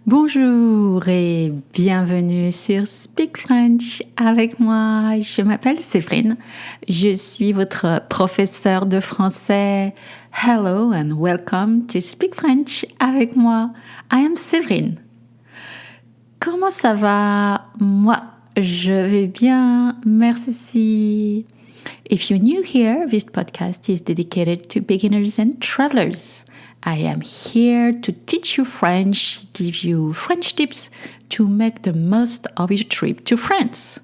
Bonjour et bienvenue sur Speak French avec moi. Je m'appelle Séverine. Je suis votre professeure de français. Hello and welcome to Speak French avec moi. I am Séverine. Comment ça va? Moi, je vais bien. Merci. If you're new here, this podcast is dedicated to beginners and travelers. I am here to teach you French, give you French tips to make the most of your trip to France.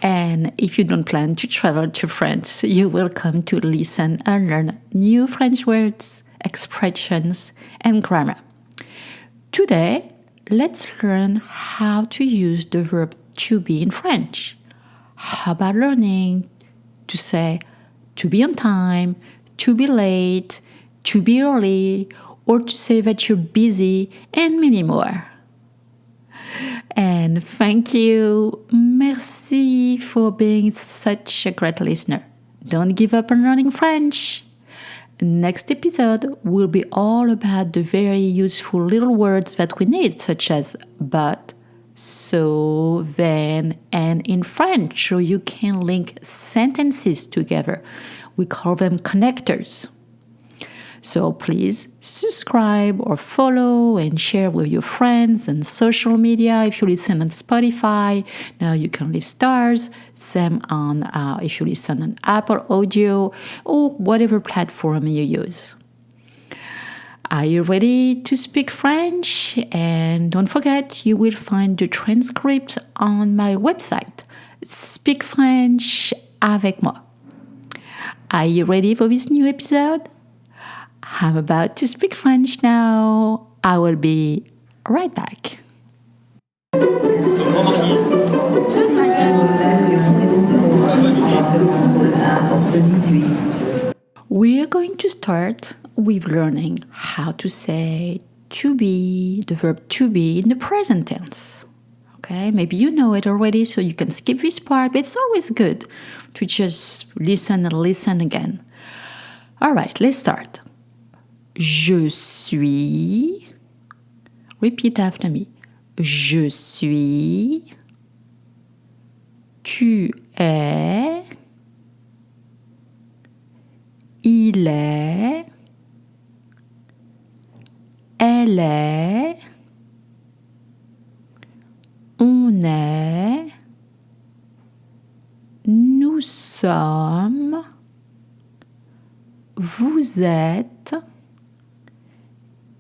And if you don't plan to travel to France, you're welcome to listen and learn new French words, expressions, and grammar. Today, let's learn how to use the verb to be in French. How about learning to say to be on time, to be late, to be early, or to say that you're busy, and many more. And thank you, merci for being such a great listener. Don't give up on learning French. Next episode will be all about the very useful little words that we need, such as but, so, then, and in French, so you can link sentences together. We call them connectors. So please subscribe or follow and share with your friends and social media. If you listen on Spotify, now you can leave stars. Same on if you listen on Apple Audio or whatever platform you use. Are you ready to speak French? And don't forget, you will find the transcript on my website, Speak French avec moi. Are you ready for this new episode? I'm about to speak French now. I will be right back. We are going to start with learning how to say to be, the verb to be in the present tense. Okay, maybe you know it already, so you can skip this part, but it's always good to just listen and listen again. All right, let's start. Je suis. Repeat after me. Je suis. Tu es. Il est. Elle est. On est. Nous sommes. Vous êtes.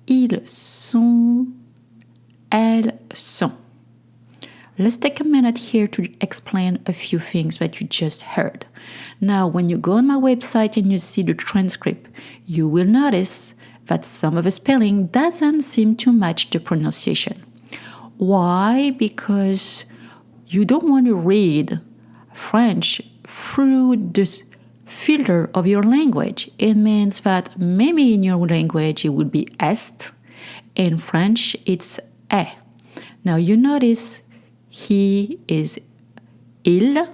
Ils sont. Elles sont. Let's take a minute here to explain a few things that you just heard. Now, when you go on my website and you see the transcript, you will notice that some of the spelling doesn't seem to match the pronunciation. Why? Because you don't want to read French through this filter of your language. It means that maybe in your language it would be est, in French it's est. Now you notice he is il,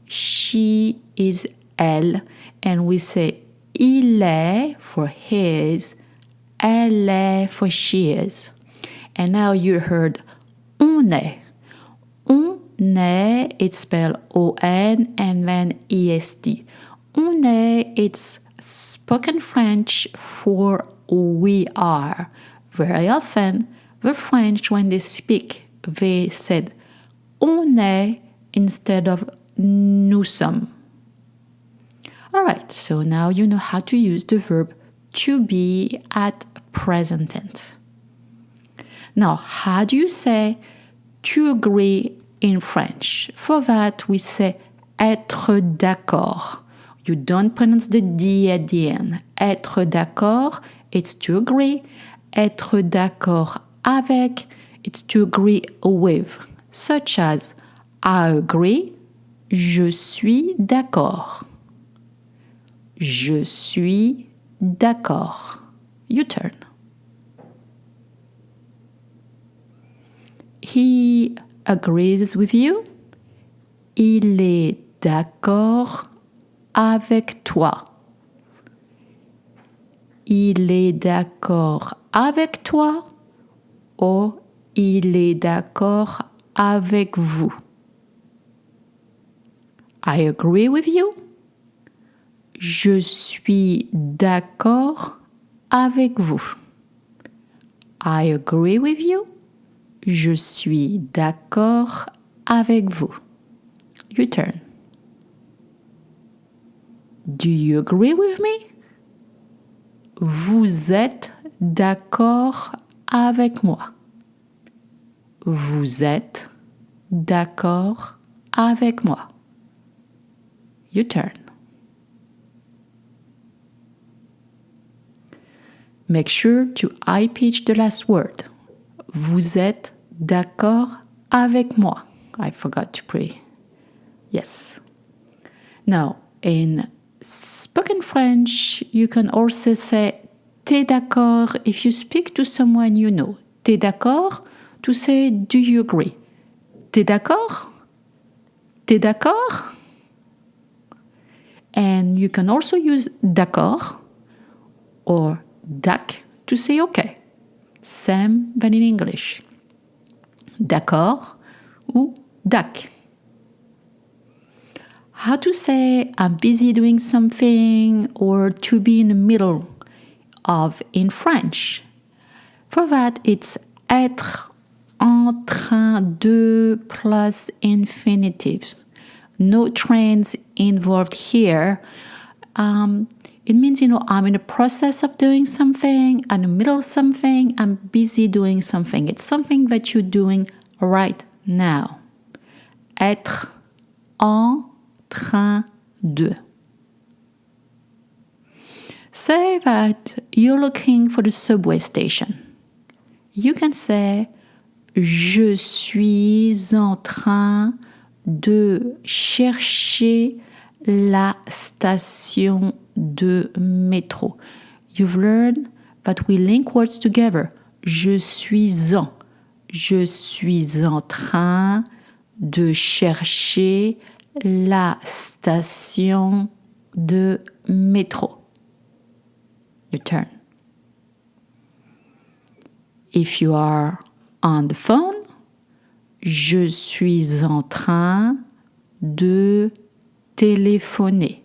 she is elle, and we say il est for his, elle est for she is. And now you heard on est. On est, it's spelled O-N and then E-S-T. On est, it's spoken French for we are. Very often, the French, when they speak, they said on est instead of nous sommes. All right, so now you know how to use the verb to be at present tense. Now, how do you say to agree in French? For that, we say être d'accord. You don't pronounce the D at the end. Être d'accord, it's to agree. Être d'accord avec, it's to agree with. Such as, I agree, je suis d'accord. Je suis d'accord. Your turn. He agrees with you. Il est d'accord avec toi. Il est d'accord avec toi or Il est d'accord avec vous. I agree with you. Je suis d'accord avec vous. I agree with you. Je suis d'accord avec vous. Your turn. Do you agree with me? Vous êtes d'accord avec moi. Vous êtes d'accord avec moi. Your turn. Make sure to high pitch the last word. Vous êtes d'accord avec moi. I forgot to pray. Yes. Now, in spoken French, you can also say t'es d'accord if you speak to someone you know. T'es d'accord to say do you agree? T'es d'accord? T'es d'accord? And you can also use d'accord or dac to say okay. Same than in English. D'accord ou dac. How to say I'm busy doing something or to be in the middle of in French. For that, it's être en train de plus infinitives. No trains involved here. It means, I'm in the process of doing something, I'm in the middle of something, I'm busy doing something. It's something that you're doing right now. Être en train de. Say that you're looking for the subway station. You can say je suis en train de chercher la station de métro. You've learned that we link words together. Je suis en train de chercher la station de métro. Your turn. If you are on the phone, je suis en train de téléphoner.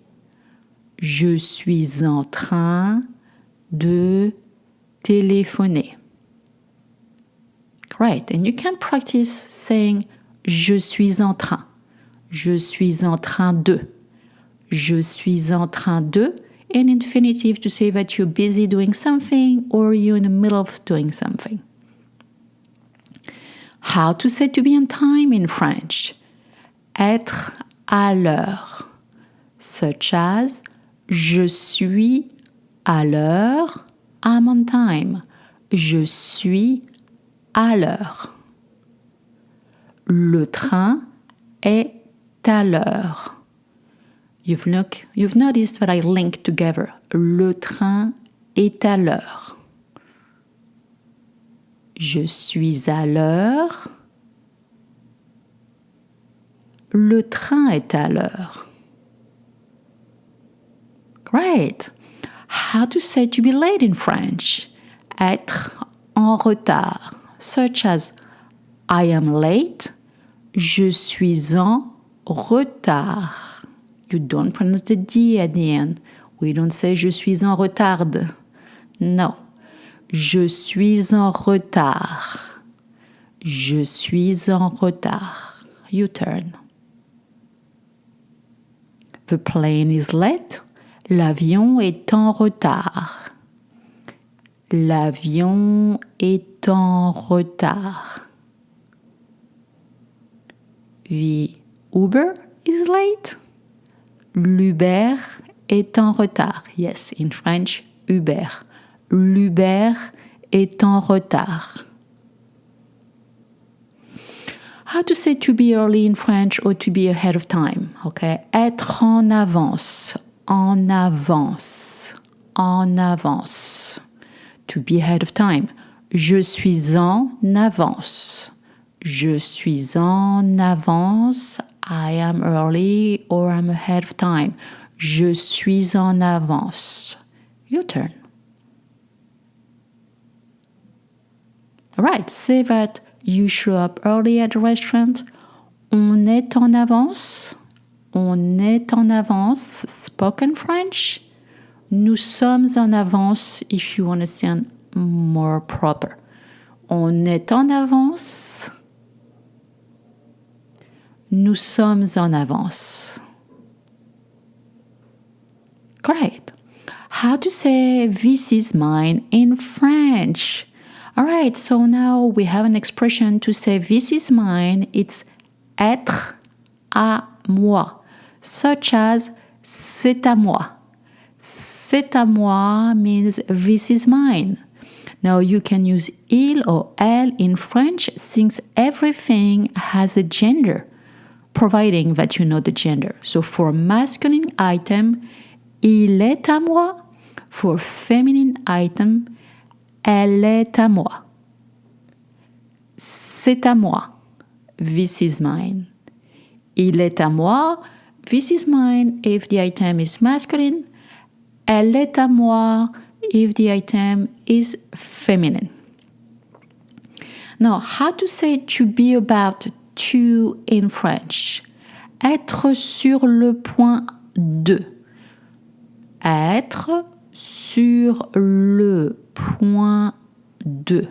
Je suis en train de téléphoner. Great. And you can practice saying je suis en train. Je suis en train de. Je suis en train de. In infinitive to say that you're busy doing something or you're in the middle of doing something. How to say to be on time in French? Être à l'heure. Such as je suis à l'heure. I'm on time. Je suis à l'heure. Le train est à l'heure. You've noticed that I link together. Le train est à l'heure. Je suis à l'heure. Le train est à l'heure. Great. How to say to be late in French? Être en retard. Such as I am late. Je suis en retard. You don't pronounce the D at the end. We don't say je suis en retard. No. Je suis en retard. Je suis en retard. Your turn. The plane is late. L'avion est en retard. L'avion est en retard. The Uber is late. L'Uber est en retard. Yes, in French, Uber. L'Uber est en retard. How to say to be early in French or to be ahead of time? Okay, être en avance, en avance, en avance. To be ahead of time. Je suis en avance. Je suis en avance. I am early or I'm ahead of time. Je suis en avance. Your turn. All right, say that You show up early at the restaurant. On est en avance. On est en avance. Spoken French. Nous sommes en avance if you want to sound more proper. On est en avance. Nous sommes en avance. Great. How to say this is mine in French? All right, so now we have an expression to say this is mine. It's être à moi, such as c'est à moi. C'est à moi means this is mine. Now you can use il or elle in French since everything has a gender, providing that you know the gender. So for masculine item, il est à moi. For feminine item, elle est à moi. C'est à moi. This is mine. Il est à moi. This is mine if the item is masculine. Elle est à moi if the item is feminine. Now, how to say to be about to in French? Être sur le point de. Être sur le point de.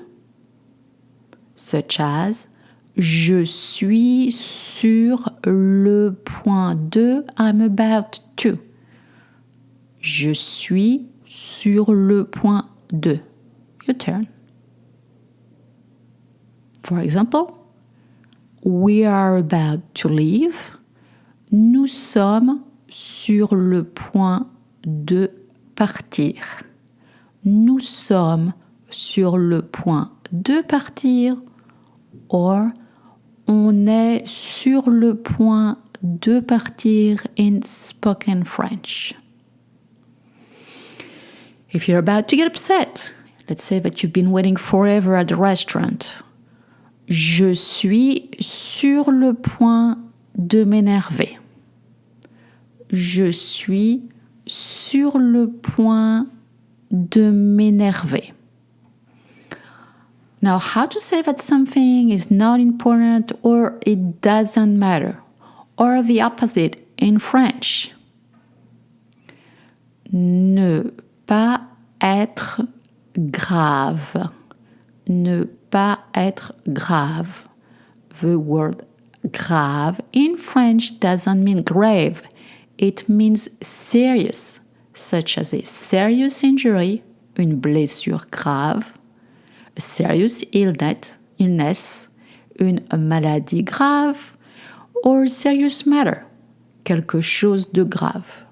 Such as, je suis sur le point de, I'm about to. Je suis sur le point de. Your turn. For example, we are about to leave. Nous sommes sur le point de partir. Nous sommes sur le point de partir. Or, on est sur le point de partir in spoken French. If you're about to get upset, let's say that you've been waiting forever at the restaurant. Je suis sur le point de m'énerver. Je suis sur le point de m'énerver. Now, how to say that something is not important or it doesn't matter, or the opposite in French? Ne pas être grave. Ne pas être grave. The word grave in French doesn't mean grave. It means serious, such as a serious injury, une blessure grave, a serious illness, une maladie grave, or serious matter, quelque chose de grave.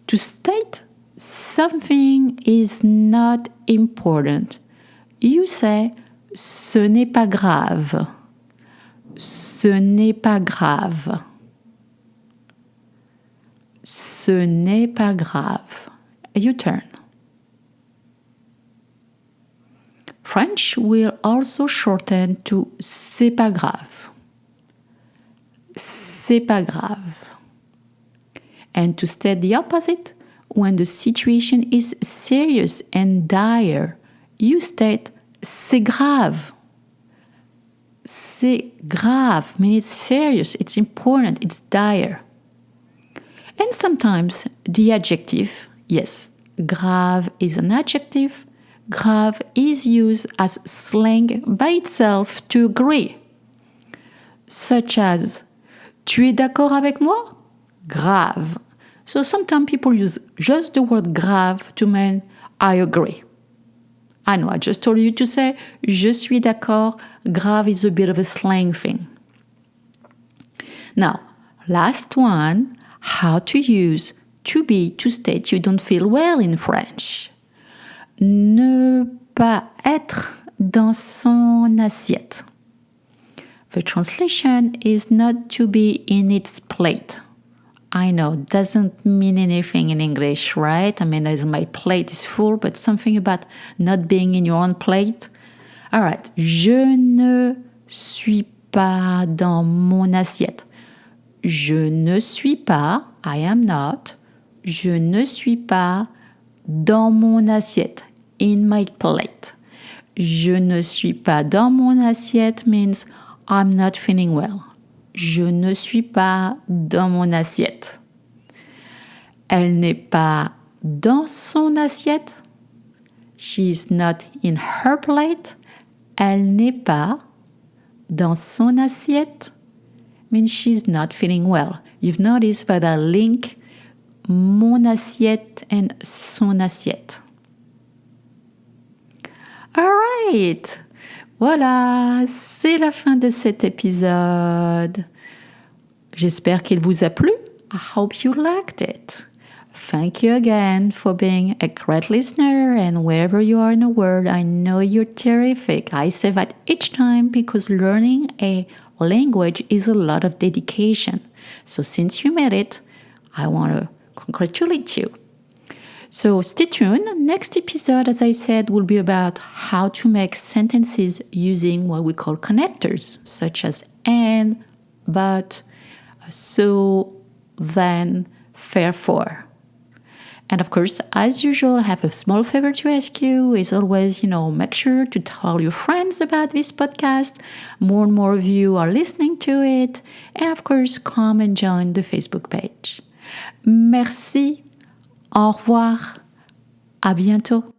To state something is not important, you say ce n'est pas grave. Ce n'est pas grave. Ce n'est pas grave. You turn. French will also shorten to c'est pas grave. C'est pas grave. And to state the opposite, when the situation is serious and dire, you state c'est grave. C'est grave. I mean, it's serious, it's important, it's dire. And sometimes the adjective, yes, grave is an adjective. Grave is used as slang by itself to agree. Such as, tu es d'accord avec moi? Grave. So sometimes people use just the word grave to mean I agree. I know, I just told you to say je suis d'accord. Grave is a bit of a slang thing. Now, last one, how to use to be to state you don't feel well in French. Ne pas être dans son assiette. The translation is not to be in its plate. I know, doesn't mean anything in English, right? I mean, as my plate is full, but something about not being in your own plate. All right. Je ne suis pas dans mon assiette. Je ne suis pas, I am not. Je ne suis pas dans mon assiette, in my plate. je ne suis pas dans mon assiette means I'm not feeling well. Je ne suis pas dans mon assiette. Elle n'est pas dans son assiette. She's not in her plate. Elle n'est pas dans son assiette means she's not feeling well. You've noticed that I link mon assiette and son assiette. Alright, voilà, c'est la fin de cet épisode. J'espère qu'il vous a plu. I hope you liked it. Thank you again for being a great listener, and wherever you are in the world, I know you're terrific. I say that each time because learning a language is a lot of dedication. So since you made it, I want to congratulate you. So stay tuned. Next episode, as I said, will be about how to make sentences using what we call connectors, such as and, but, so, then, therefore. And of course, as usual, I have a small favor to ask you. Is always, make sure to tell your friends about this podcast. More and more of you are listening to it. And of course, come and join the Facebook page. Merci. Au revoir. À bientôt.